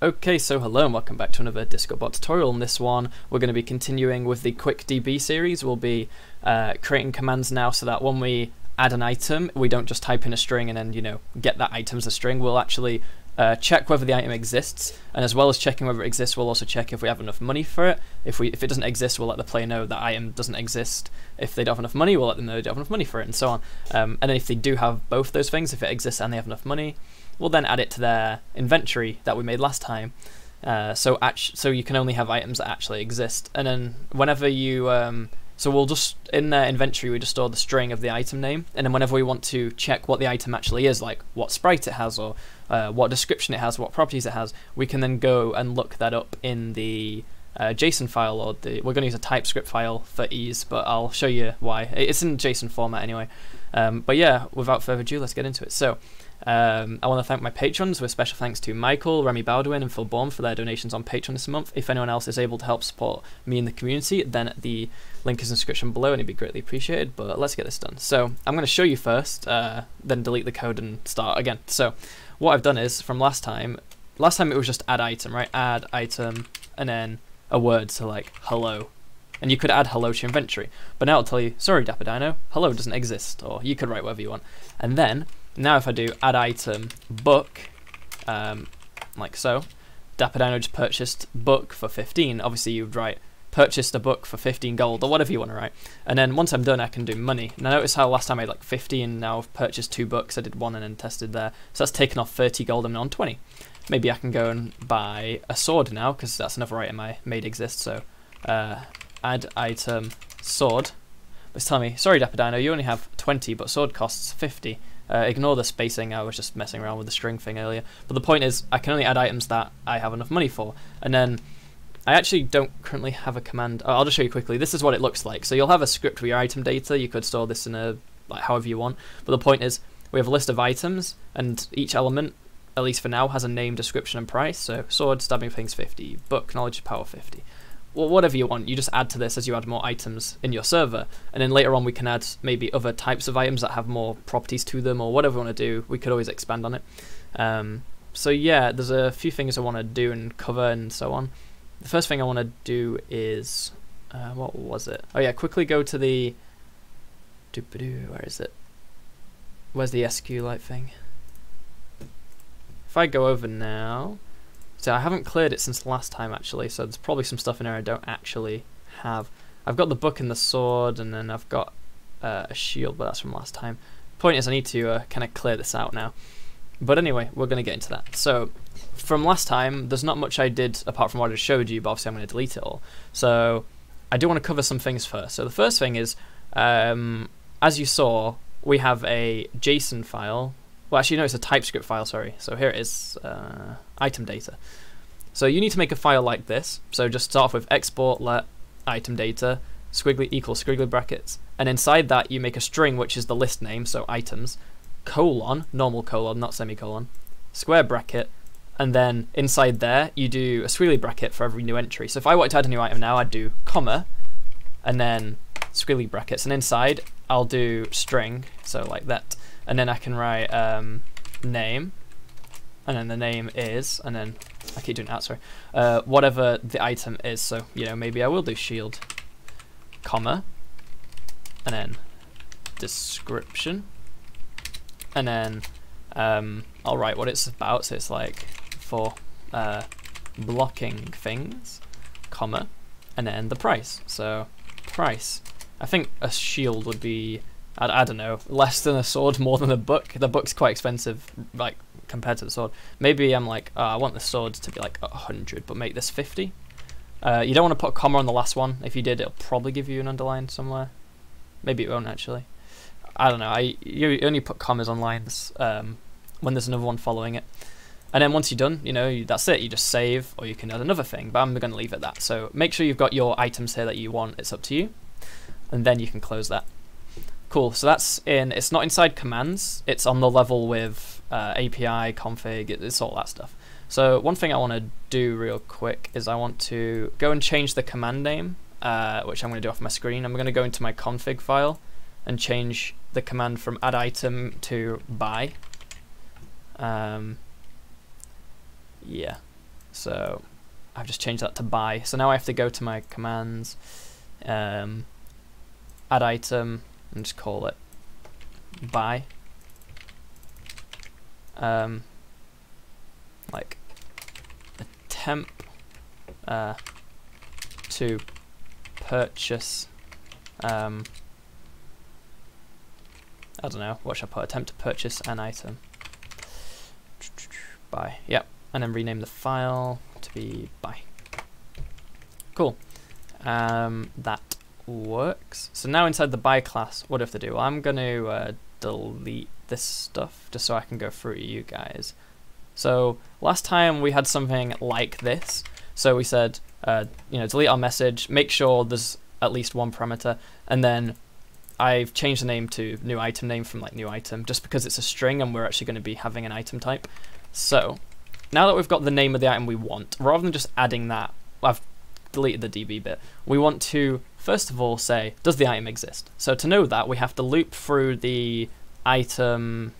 Okay, so hello and welcome back to another Discord bot tutorial. In this one, we're going to be continuing with the quick DB series. We'll be creating commands now so that when we add an item, we don't just type in a string and then, get that item as a string. We'll actually check whether the item exists, and as well as checking whether it exists, we'll also check if we have enough money for it. If it doesn't exist, we'll let the player know that item doesn't exist. If they don't have enough money, we'll let them know they don't have enough money for it, and so on. And then if they do have both those things, if it exists and they have enough money, we'll then add it to their inventory that we made last time. So you can only have items that actually exist. And then whenever you so we'll just, in their inventory, we just store the string of the item name, and then whenever we want to check what the item actually is, like what sprite it has, or what description it has, what properties it has, we can then go and look that up in the JSON file, or we're going to use a TypeScript file for ease, but I'll show you why. It's in JSON format anyway. But yeah, without further ado, let's get into it. So I want to thank my patrons, with special thanks to Michael, Remy Baldwin and Phil Baum for their donations on Patreon this month. If anyone else is able to help support me in the community, then the link is in the description below and it'd be greatly appreciated. But let's get this done. So I'm going to show you first, then delete the code and start again. So what I've done is, from last time it was just add item, right? Add item and then a word, so like hello. And you could add hello to your inventory. But now I'll tell you, sorry Dapper Dino, hello doesn't exist, or you could write whatever you want. And then now if I do add item book, like so, Dapper Dino just purchased book for 15. Obviously you would write purchased a book for 15 gold, or whatever you want to write. And then once I'm done, I can do money. Now notice how last time I had like 50, and now I've purchased 2 books. I did 1 and then tested there. So that's taken off 30 gold and on 20. Maybe I can go and buy a sword now, because that's another item I made exist. So add item sword. But it's telling me, sorry Dapper Dino, you only have 20, but sword costs 50. Ignore the spacing, I was just messing around with the string thing earlier. But the point is, I can only add items that I have enough money for. And then I actually don't currently have a command. I'll just show you quickly. This is what it looks like. So you'll have a script with your item data. You could store this in however you want. But the point is, we have a list of items, and each element, at least for now, has a name, description, and price. So sword, stabbing things 50, book, knowledge, power 50. Well, whatever you want, you just add to this as you add more items in your server, and then later on we can add maybe other types of items that have more properties to them, or whatever we want to do. We could always expand on it. So yeah, there's a few things I want to do and cover and so on. The first thing I want to do is, what was it? Oh yeah, quickly go to the, where is it? Where's the Sqlite thing? If I go over now, so I haven't cleared it since last time actually, so there's probably some stuff in there I don't actually have. I've got the book and the sword, and then I've got a shield, but that's from last time. Point is, I need to kind of clear this out now. But anyway, we're going to get into that. So from last time, there's not much I did apart from what I just showed you, but obviously I'm going to delete it all. So I do want to cover some things first. So the first thing is, as you saw, we have a JSON file. Well, actually, no, it's a TypeScript file, sorry. So here it is, item data. So you need to make a file like this. So just start off with export let item data squiggly equals squiggly brackets, and inside that you make a string, which is the list name, so items, colon, normal colon, not semicolon, square bracket, and then inside there you do a squiggly bracket for every new entry. So if I wanted to add a new item now, I'd do comma, and then squiggly brackets, and inside I'll do string, so like that. And then I can write name, and then the name is, and then I keep doing that, sorry, whatever the item is. So maybe I will do shield, comma, and then description, and then I'll write what it's about. So it's like for blocking things, comma, and then the price. So price. I think a shield would be, I don't know, less than a sword, more than a book. The book's quite expensive, like compared to the sword. Maybe I'm like, oh, I want the sword to be like 100, but make this 50. You don't want to put a comma on the last one. If you did, it'll probably give you an underline somewhere. Maybe it won't actually. I don't know. You only put commas on lines when there's another one following it. And then once you're done, that's it. You just save, or you can add another thing. But I'm going to leave it at that. So make sure you've got your items here that you want. It's up to you. And then you can close that. Cool, so that's it's not inside commands, it's on the level with API, config, it's all that stuff. So one thing I want to do real quick is I want to go and change the command name, which I'm going to do off my screen. I'm going to go into my config file and change the command from add item to buy. Yeah, So I've just changed that to by. So now I have to go to my commands, add item, and just call it by. Like attempt to purchase. I don't know, what should I put? Attempt to purchase an item. By, yep, and then rename the file to be by. Cool. That works. So now inside the by class, what do I have to do? Well, I'm going to delete this stuff just so I can go through you guys. So last time we had something like this. So we said, delete our message, make sure there's at least one parameter, and then I've changed the name to new item name from like new item just because it's a string and we're actually going to be having an item type. So now that we've got the name of the item we want, rather than just adding that, I've deleted the DB bit, we want to first of all say, does the item exist? So to know that, we have to loop through the item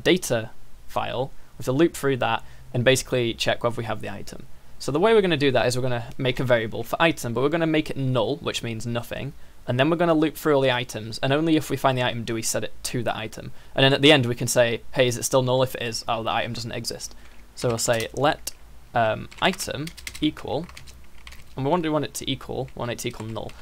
data file, we have to loop through that and basically check whether we have the item. So the way we're going to do that is we're going to make a variable for item, but we're going to make it null, which means nothing. And then we're going to loop through all the items, and only if we find the item do we set it to the item. And then at the end we can say, hey, is it still null? If it is, oh, the item doesn't exist. So we'll say let item equal, and we want it to equal, null.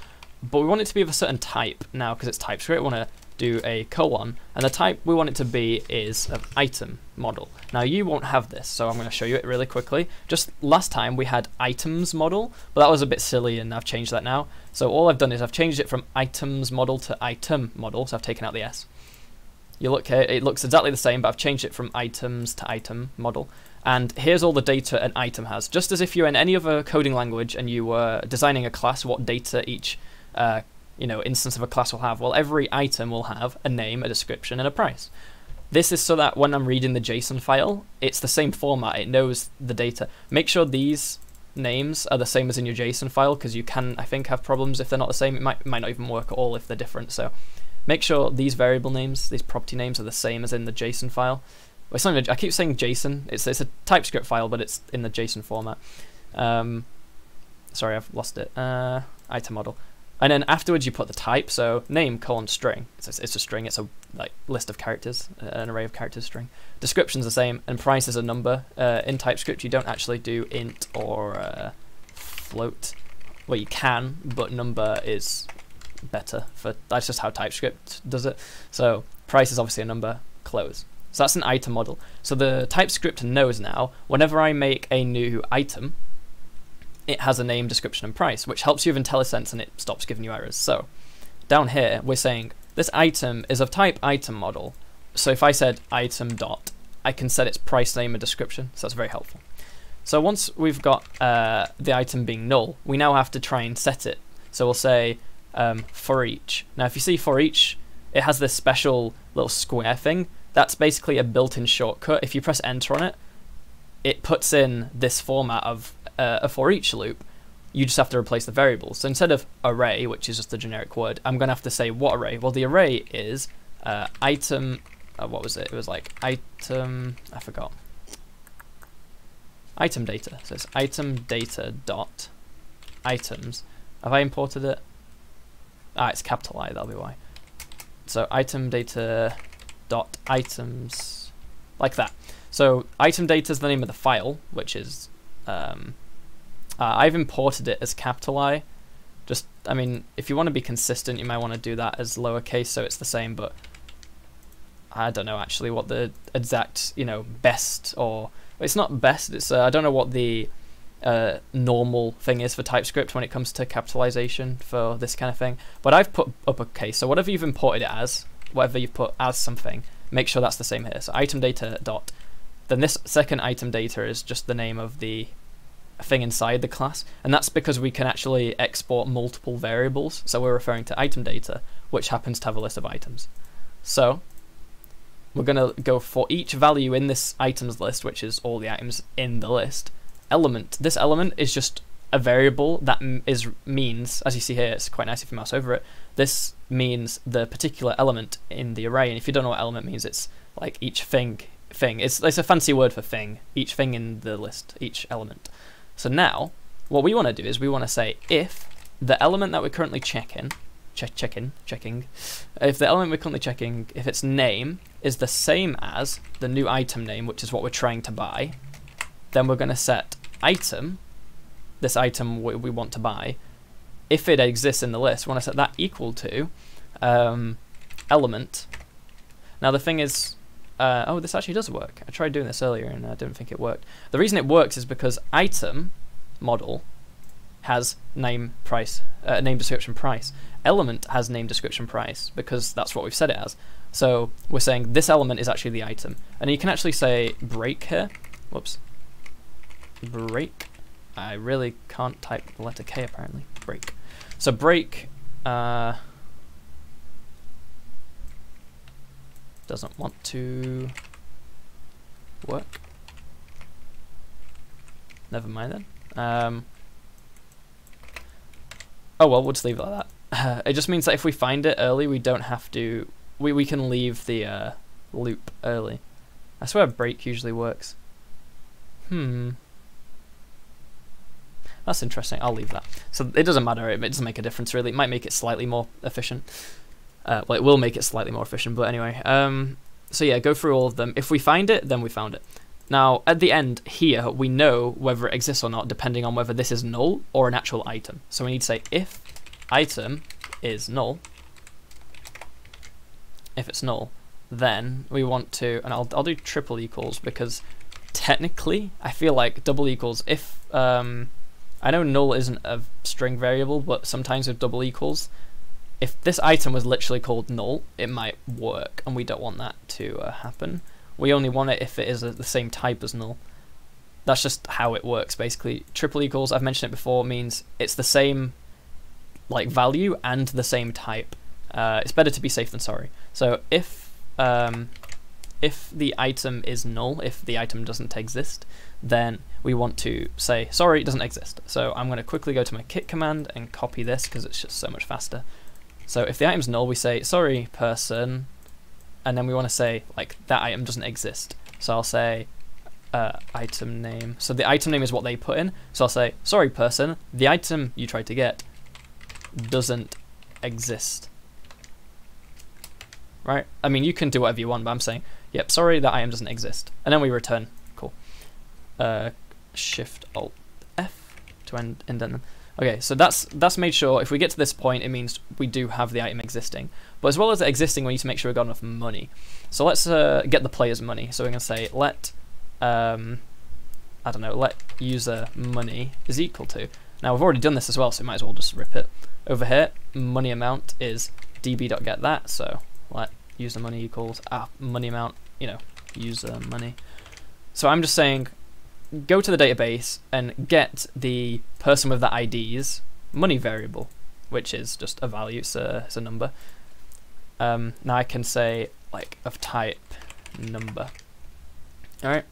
But we want it to be of a certain type now because it's TypeScript. We want to do a colon, and the type we want it to be is an item model. Now you won't have this, so I'm going to show you it really quickly. Just last time we had items model, but that was a bit silly and I've changed that now. So all I've done is I've changed it from items model to item model, so I've taken out the S. You look here, it looks exactly the same, but I've changed it from items to item model. And here's all the data an item has. Just as if you're in any other coding language and you were designing a class, what data each instance of a class will have. Well, every item will have a name, a description, and a price. This is so that when I'm reading the JSON file, it's the same format, it knows the data. Make sure these names are the same as in your JSON file, because you can, I think, have problems if they're not the same. It might not even work at all if they're different. So make sure these variable names, these property names, are the same as in the JSON file. Well, it's not even, I keep saying JSON, it's a TypeScript file, but it's in the JSON format. Sorry, I've lost it. Item model. And then afterwards you put the type, so name colon string. It's a string, it's a list of characters, an array of characters string. Description's the same, and price is a number. In TypeScript you don't actually do int or float. Well, you can, but number is better. That's just how TypeScript does it. So price is obviously a number, close. So that's an item model. So the TypeScript knows now, whenever I make a new item, it has a name, description, and price, which helps you with IntelliSense and it stops giving you errors. So down here, we're saying this item is of type item model. So if I said item dot, I can set its price, name, and description. So that's very helpful. So once we've got the item being null, we now have to try and set it. So we'll say for each. Now, if you see for each, it has this special little square thing. That's basically a built-in shortcut. If you press enter on it, it puts in this format of a for each loop. You just have to replace the variables. So instead of array, which is just a generic word, I'm going to have to say what array. Well, the array is item, what was it? It was like item, I forgot. Item data. So it's item data dot items. Have I imported it? It's capital I, that'll be why. So item data dot items, like that. So item data is the name of the file, which is I've imported it as capital I. Just, I mean, if you want to be consistent, you might want to do that as lowercase so it's the same, but I don't know actually what the exact, best, or it's not best, it's I don't know what the normal thing is for TypeScript when it comes to capitalization for this kind of thing, but I've put uppercase, so whatever you've imported it as, whatever you put as something, make sure that's the same here. So item data dot, then this second item data is just the name of the thing inside the class, and that's because we can actually export multiple variables, so we're referring to item data, which happens to have a list of items. So we're going to go for each value in this items list, which is all the items in the list, element. This element is just a variable that means, as you see here, it's quite nice if you mouse over it, this means the particular element in the array, and if you don't know what element means, it's like each thing thing. It's a fancy word for thing. Each thing in the list, each element. So now, what we want to do is we want to say if the element that we're currently checking, if the element we're currently checking, if its name is the same as the new item name, which is what we're trying to buy, then we're going to set item, this item we want to buy, if it exists in the list, we want to set that equal to element. Now the thing is, oh, this actually does work. I tried doing this earlier and I didn't think it worked. The reason it works is because item model has name price, name description price. Element has name description price because that's what we've set it as. So we're saying this element is actually the item, and you can actually say break here. Whoops. Break. I really can't type the letter K apparently. Break. So break doesn't want to work. Never mind then. Oh well, we'll just leave it like that. It just means that if we find it early, we don't have to. We can leave the loop early. I swear break usually works. That's interesting. I'll leave that. So it doesn't matter. It doesn't make a difference really. It might make it slightly more efficient. Well, it will make it slightly more efficient. But anyway, so yeah, go through all of them. If we find it, then we found it. Now, at the end here, we know whether it exists or not, depending on whether this is null or an actual item. So we need to say if item is null. If it's null, then we want to, and I'll do triple equals because technically I feel like double equals, if, I know null isn't a string variable, but sometimes with double equals, if this item was literally called null, it might work, and we don't want that to happen. We only want it if it is the same type as null. That's just how it works, basically. Triple equals, I've mentioned it before, means it's the same like value and the same type. It's better to be safe than sorry. So if the item is null, if the item doesn't exist, then we want to say, sorry, it doesn't exist. So I'm going to quickly go to my kit command and copy this because it's just so much faster. So if the item's null, we say, sorry, person, and then we want to say, like, that item doesn't exist. So I'll say item name. So the item name is what they put in. So I'll say, sorry, person, the item you tried to get doesn't exist. Right? I mean, you can do whatever you want, but I'm saying, yep, sorry, that item doesn't exist. And then we return. Cool. Shift Alt F to indent them. Okay, so that's made sure if we get to this point, it means we do have the item existing. But as well as it existing, we need to make sure we've got enough money. So let's get the player's money. So we're going to say let, I don't know, let user money is equal to. Now we've already done this as well, so we might as well just rip it. Over here, money amount is db.getThat, so let user money equals money amount, you know, user money. So I'm just saying, go to the database and get the person with the ID's money variable, which is just a value, it's a number. Now I can say like of type number. Alright,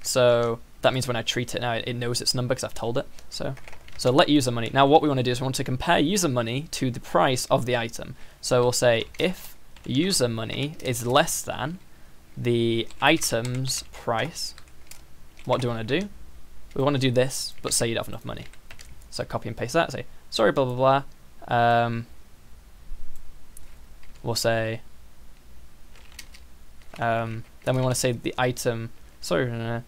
so that means when I treat it now, it knows its number because I've told it. So let user money. Now what we want to do is we want to compare user money to the price of the item. So we'll say if user money is less than the item's price, what do we want to do? We want to do this, but say you don't have enough money. So copy and paste that, say, sorry, blah, blah, blah. We'll say, then we want to say the item, sorry,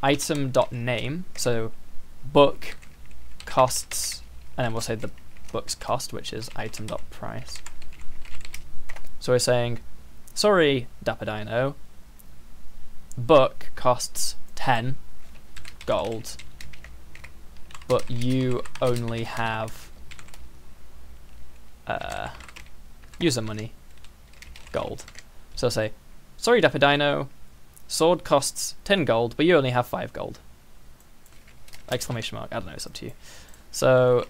item.name, so book costs, and then we'll say the book's cost, which is item.price. So we're saying, sorry, Dapper Dino, book costs 10 gold, but you only have user money gold. So say, sorry Dapper Dino, sword costs 10 gold, but you only have 5 gold. Exclamation mark, I don't know, it's up to you. So,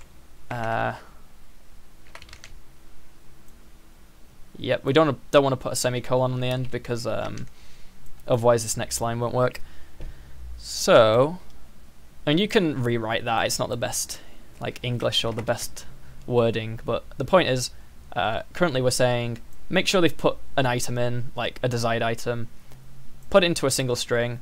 yep, we don't want to put a semicolon on the end because otherwise this next line won't work. So, and you can rewrite that, it's not the best like English or the best wording, but the point is, currently we're saying make sure they've put an item in, like a desired item, put it into a single string.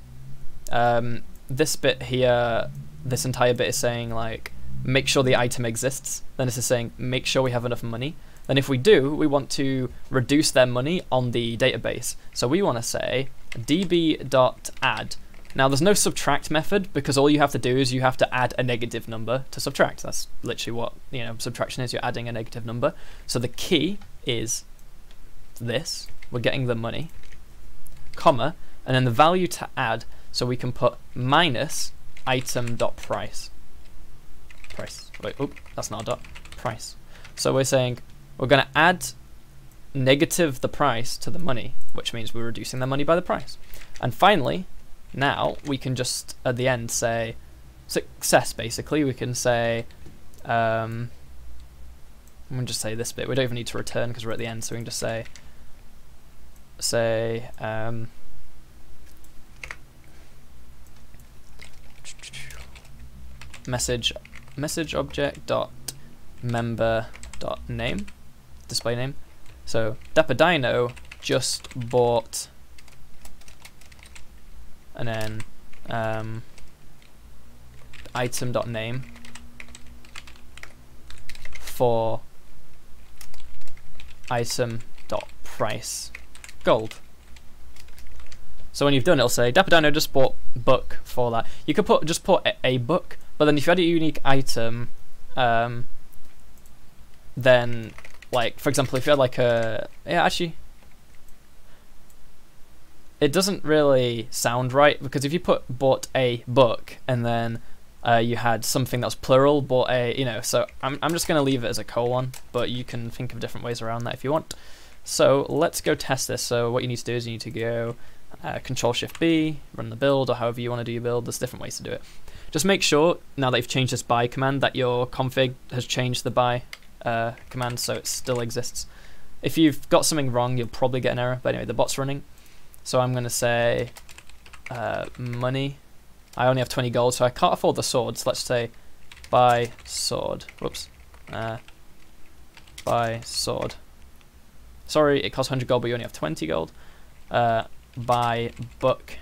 This bit here, this entire bit is saying like, make sure the item exists. Then this is saying, make sure we have enough money. Then if we do, we want to reduce their money on the database. So we want to say db.add. Now there's no subtract method, because all you have to do is you have to add a negative number to subtract. That's literally what, subtraction is. You're adding a negative number. So the key is this. We're getting the money, comma, and then the value to add. So we can put minus item.price. Price. Wait, oop, that's not a dot. Price. So we're saying we're going to add negative the price to the money, which means we're reducing the money by the price. And finally, now we can just at the end say success. Basically, we can say I'm gonna just say this bit. We don't even need to return because we're at the end, so we can just say message object dot member dot name, display name. So Dapper just bought, and then item.name for item.price gold. So when you've done it, it'll say Dapper just bought book for that. You could just put a book, but then if you had a unique item, then like for example, if you had like actually it doesn't really sound right, because if you bought a book and then you had something that's plural, bought a, so I'm just going to leave it as a colon, but you can think of different ways around that if you want. So let's go test this. So what you need to do is you need to go Control-Shift-B, run the build, or however you want to do your build. There's different ways to do it. Just make sure, now that you've changed this by command, that your config has changed the by command so it still exists. If you've got something wrong, you'll probably get an error, but anyway, the bot's running. So I'm going to say money. I only have 20 gold, so I can't afford the sword. So let's say buy sword. Whoops. Buy sword. Sorry, it costs 100 gold, but you only have 20 gold. Buy book.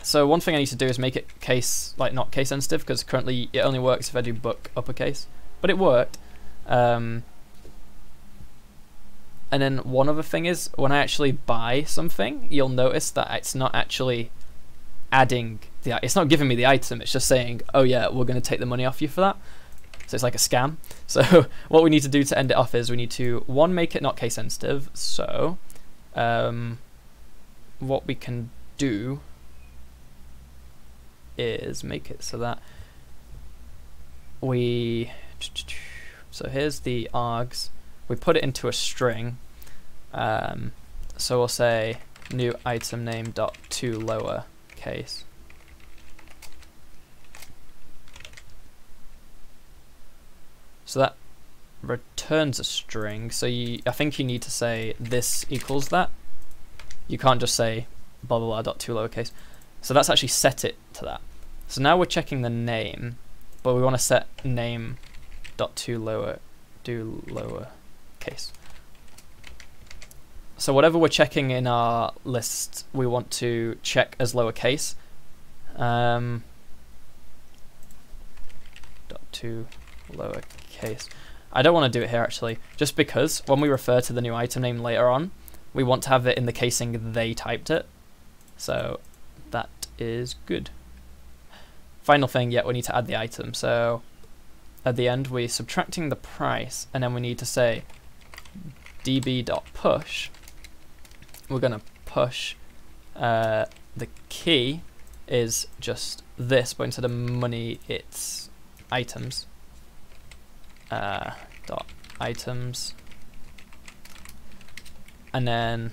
So one thing I need to do is make it not case sensitive, because currently it only works if I do book uppercase. But it worked. And then one other thing is, when I actually buy something, you'll notice that it's not actually adding it's not giving me the item. It's just saying, oh yeah, we're going to take the money off you for that. So it's like a scam. So what we need to do to end it off is we need to, one, make it not case sensitive. So what we can do is make it so that so here's the args. We put it into a string. So we'll say new item name dot to lower case. So that returns a string. So I think you need to say this equals that. You can't just say blah blah blah dot to lowercase. So that's actually set it to that. So now we're checking the name, but we want to set name dot to lower case. So whatever we're checking in our list, we want to check as lowercase. Dot to lowercase. I don't want to do it here actually, just because when we refer to the new item name later on, we want to have it in the casing they typed it. So that is good. Final thing, we need to add the item. So at the end, we're subtracting the price, and then we need to say db.push. We're going to push the key is just this, but instead of money, it's items. Dot items, and then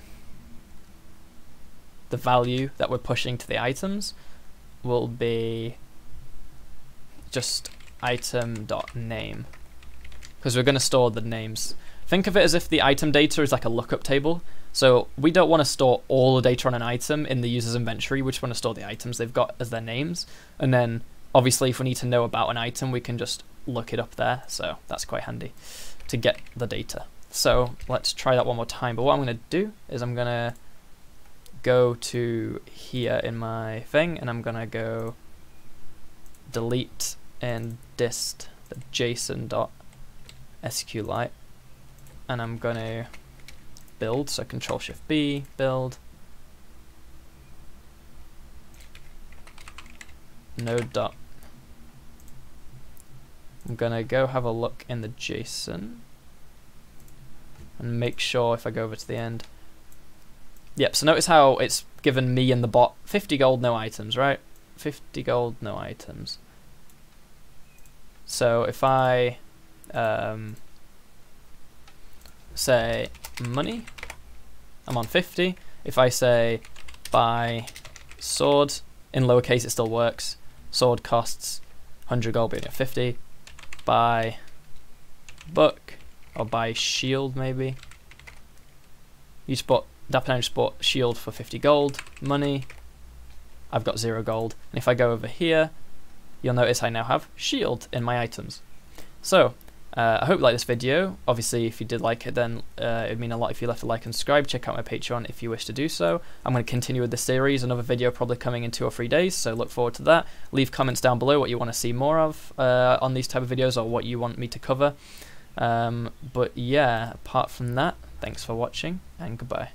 the value that we're pushing to the items will be just item.name, because we're going to store the names. Think of it as if the item data is like a lookup table. So we don't want to store all the data on an item in the user's inventory. We just want to store the items they've got as their names. And then obviously if we need to know about an item, we can just look it up there. So that's quite handy to get the data. So let's try that one more time. But what I'm going to do is I'm going to go to here in my thing, and I'm going to go delete and dist the JSON.SQLite, and I'm going to build, so Control-Shift-B, build, node. I'm going to go have a look in the JSON and make sure if I go over to the end. Yep, so notice how it's given me and the bot 50 gold, no items, right? 50 gold, no items. So if I say money, I'm on 50. If I say buy sword, in lowercase it still works. Sword costs 100 gold, but 50. Buy book, or buy shield maybe. You spot Dapper just bought shield for 50 gold. Money, I've got 0 gold. And if I go over here, you'll notice I now have shield in my items. So I hope you liked this video. Obviously, if you did like it, then it would mean a lot if you left a like and subscribe. Check out my Patreon if you wish to do so. I'm going to continue with this series. Another video probably coming in 2 or 3 days, so look forward to that. Leave comments down below what you want to see more of on these type of videos, or what you want me to cover. But yeah, apart from that, thanks for watching, and goodbye.